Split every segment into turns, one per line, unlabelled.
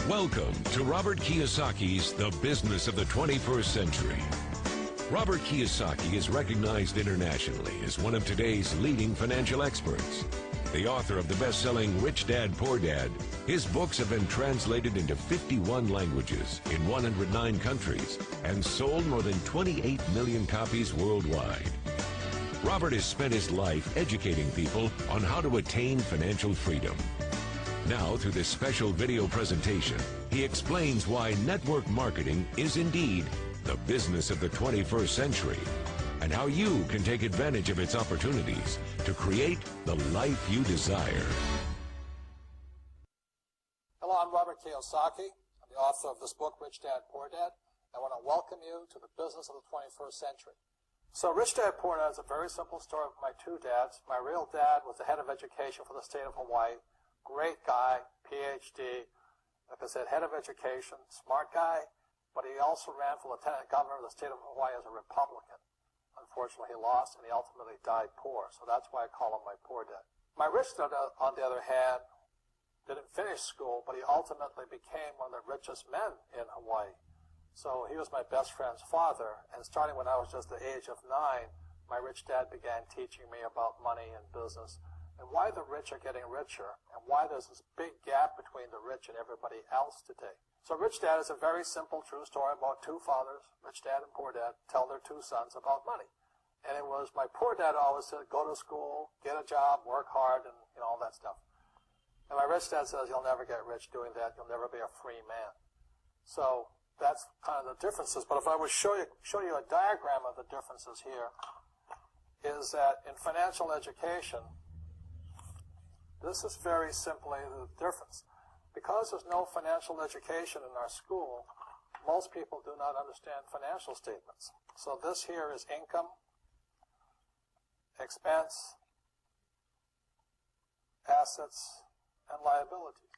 Welcome to Robert Kiyosaki's The Business of the 21st Century. Robert Kiyosaki is recognized internationally as one of today's leading financial experts. The author of the best-selling Rich Dad, Poor Dad, his books have been translated into 51 languages in 109 countries and sold more than 28 million copies worldwide. Robert has spent his life educating people on how to attain financial freedom. Now, through this special video presentation, he explains why network marketing is indeed the business of the 21st century, and how you can take advantage of its opportunities to create the life you desire.
Hello, I'm Robert Kiyosaki. I'm the author of this book, Rich Dad, Poor Dad. I want to welcome you to the business of the 21st century. So Rich Dad, Poor Dad is a very simple story of my two dads. My real dad was the head of education for the state of Hawaii. Great guy, PhD, like I said, head of education, smart guy, but he also ran for lieutenant governor of the state of Hawaii as a Republican. Unfortunately, he lost, and he ultimately died poor, so that's why I call him my poor dad. My rich dad, on the other hand, didn't finish school, but he ultimately became one of the richest men in Hawaii. So he was my best friend's father, and starting when I was just the age of 9, my rich dad began teaching me about money and business, and why the rich are getting richer, and why there's this big gap between the rich and everybody else today. So Rich Dad is a very simple, true story about two fathers, Rich Dad and Poor Dad, tell their two sons about money. And it was my poor dad always said, go to school, get a job, work hard, and all that stuff. And my rich dad says, you'll never get rich doing that. You'll never be a free man. So that's kind of the differences. But if I would show you a diagram of the differences here, is that in financial education, this is very simply the difference. Because there's no financial education in our school, most people do not understand financial statements. So this here is income, expense, assets, and liability.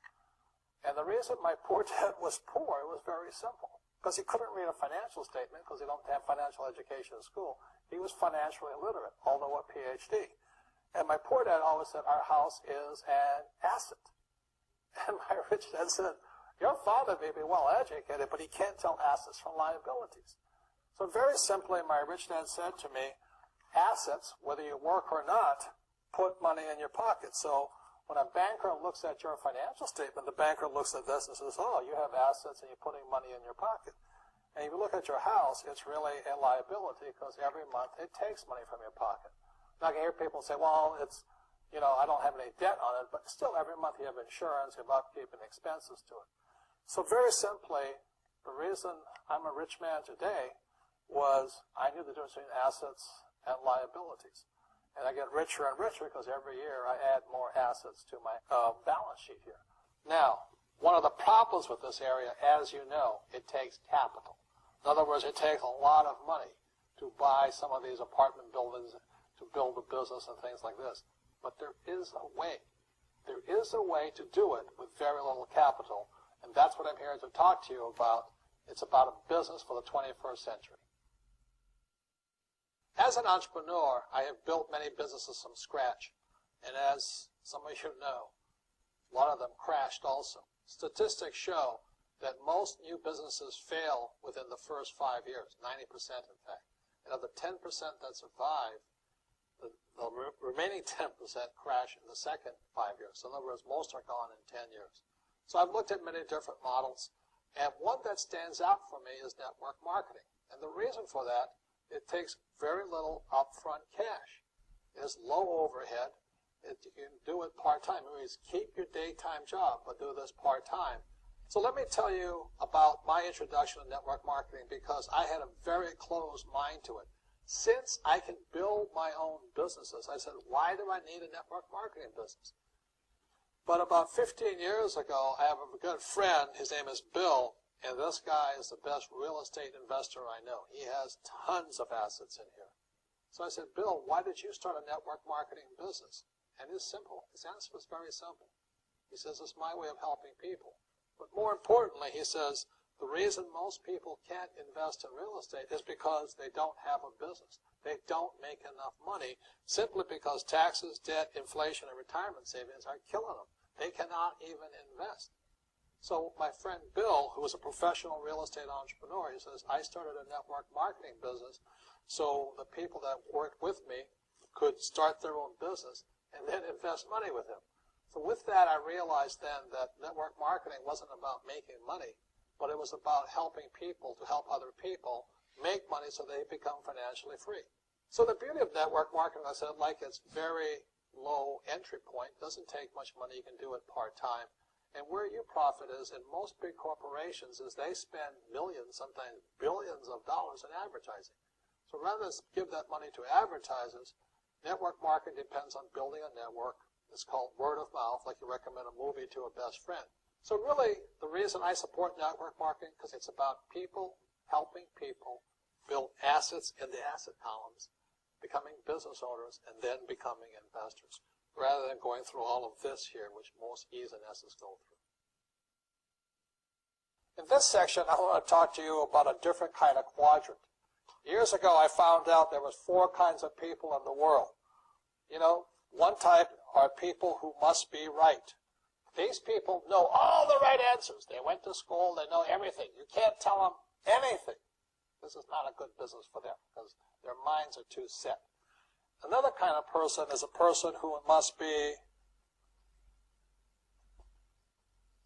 And the reason my poor dad was poor, it was very simple. Because he couldn't read a financial statement because he didn't have financial education in school. He was financially illiterate, although a PhD. And my poor dad always said, our house is an asset. And my rich dad said, your father may be well educated, but he can't tell assets from liabilities. So very simply, my rich dad said to me, assets, whether you work or not, put money in your pocket. So when a banker looks at your financial statement, the banker looks at this and says, oh, you have assets and you're putting money in your pocket. And if you look at your house, it's really a liability because every month it takes money from your pocket. Now, I can hear people say, well, it's, I don't have any debt on it, but still every month you have insurance, you have upkeep and expenses to it. So very simply, the reason I'm a rich man today was I knew the difference between assets and liabilities. And I get richer and richer because every year I add more assets to my balance sheet here. Now, one of the problems with this area, as you know, it takes capital. In other words, it takes a lot of money to buy some of these apartment buildings, to build a business and things like this. But there is a way. There is a way to do it with very little capital, and that's what I'm here to talk to you about. It's about a business for the 21st century. As an entrepreneur, I have built many businesses from scratch, and as some of you know, a lot of them crashed also. Statistics show that most new businesses fail within the first 5 years, 90% in fact. And of the 10% that survive, the remaining 10% crash in the second 5 years. So in other words, most are gone in 10 years. So I've looked at many different models, and one that stands out for me is network marketing. And the reason for that, it takes very little upfront cash. It is low overhead. You can do it part-time. It means keep your daytime job, but do this part-time. So let me tell you about my introduction to network marketing because I had a very closed mind to it. Since I can build my own businesses, I said, why do I need a network marketing business? But about 15 years ago, I have a good friend. His name is Bill, and this guy is the best real estate investor I know. He has tons of assets in here. So I said, Bill, why did you start a network marketing business? And it's simple. His answer was very simple. He says, it's my way of helping people. But more importantly, he says, the reason most people can't invest in real estate is because they don't have a business. They don't make enough money simply because taxes, debt, inflation, and retirement savings are killing them. They cannot even invest. So my friend Bill, who was a professional real estate entrepreneur, he says, I started a network marketing business so the people that worked with me could start their own business and then invest money with him. So with that, I realized then that network marketing wasn't about making money, but it was about helping people to help other people make money so they become financially free. So the beauty of network marketing, I said, like it's very low entry point, doesn't take much money, you can do it part-time. And where you profit is in most big corporations is they spend millions, sometimes billions of dollars in advertising. So rather than give that money to advertisers, network marketing depends on building a network. It's called word of mouth, like you recommend a movie to a best friend. So really, the reason I support network marketing, because it's about people helping people build assets in the asset columns, becoming business owners, and then becoming investors, rather than going through all of this here, which most E's and S's go through. In this section, I want to talk to you about a different kind of quadrant. Years ago, I found out there was 4 kinds of people in the world. You know, one type are people who must be right. These people know all the right answers. They went to school, they know everything. You can't tell them anything. This is not a good business for them because their minds are too set. Another kind of person is a person who must be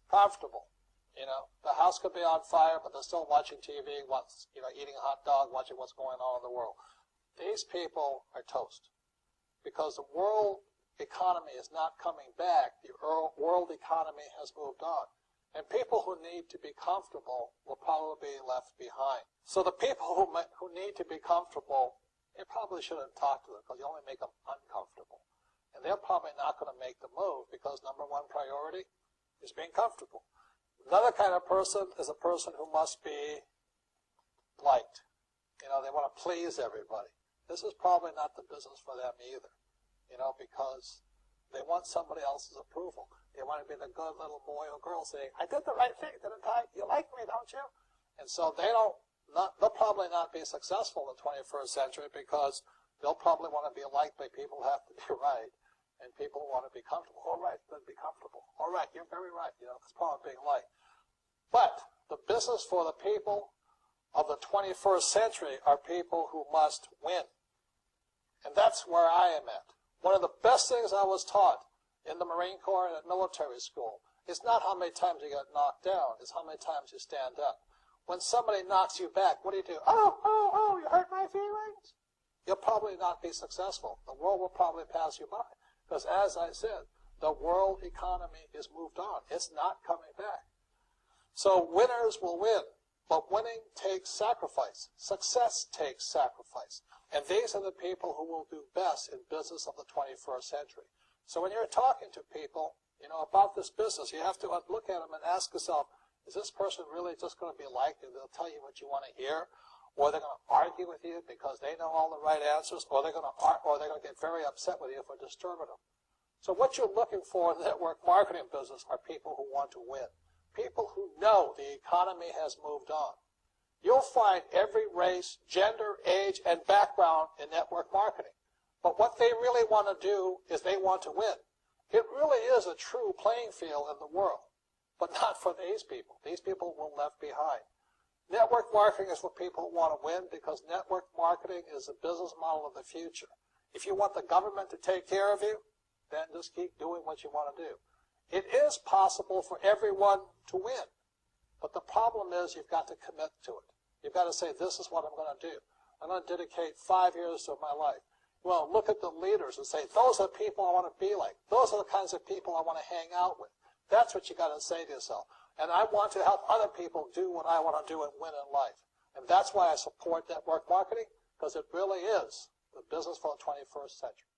comfortable. You know, the house could be on fire, but they're still watching TV, eating a hot dog, watching what's going on in the world. These people are toast because the world economy is not coming back. The world economy has moved on. And people who need to be comfortable will probably be left behind. So the people who need to be comfortable, you probably shouldn't talk to them because you only make them uncomfortable. And they're probably not going to make the move because number one priority is being comfortable. Another kind of person is a person who must be liked. You know, they want to please everybody. This is probably not the business for them either, you know, because they want somebody else's approval. They want to be the good little boy or girl saying, I did the right thing, didn't I? You like me, don't you? And so they'll probably not be successful in the 21st century because they'll probably want to be liked by people who have to be right. And people want to be comfortable. All right, then be comfortable. All right, you're very right. You know, it's part of being liked. But the business for the people of the 21st century are people who must win. And that's where I am at. One of the best things I was taught in the Marine Corps and at military school is not how many times you get knocked down, it's how many times you stand up. When somebody knocks you back, what do? Oh, you hurt my feelings? You'll probably not be successful. The world will probably pass you by. Because as I said, the world economy is moved on. It's not coming back. So winners will win, but winning takes sacrifice. Success takes sacrifice. And these are the people who will do best in business of the 21st century. So when you're talking to people, you know, about this business, you have to look at them and ask yourself, is this person really just going to be liked and they'll tell you what you want to hear? Or they're going to argue with you because they know all the right answers, or they're going to get very upset with you for disturbing them. So what you're looking for in the network marketing business are people who want to win. People who know the economy has moved on. You'll find every race, gender, age, and background in network marketing. But what they really want to do is they want to win. It really is a true playing field in the world, but not for these people. These people will be left behind. Network marketing is for people who want to win because network marketing is a business model of the future. If you want the government to take care of you, then just keep doing what you want to do. It is possible for everyone to win, but the problem is you've got to commit to it. You've got to say, this is what I'm going to do. I'm going to dedicate 5 years of my life. Well, look at the leaders and say, those are the people I want to be like. Those are the kinds of people I want to hang out with. That's what you got to say to yourself. And I want to help other people do what I want to do and win in life. And that's why I support network marketing, because it really is the business for the 21st century.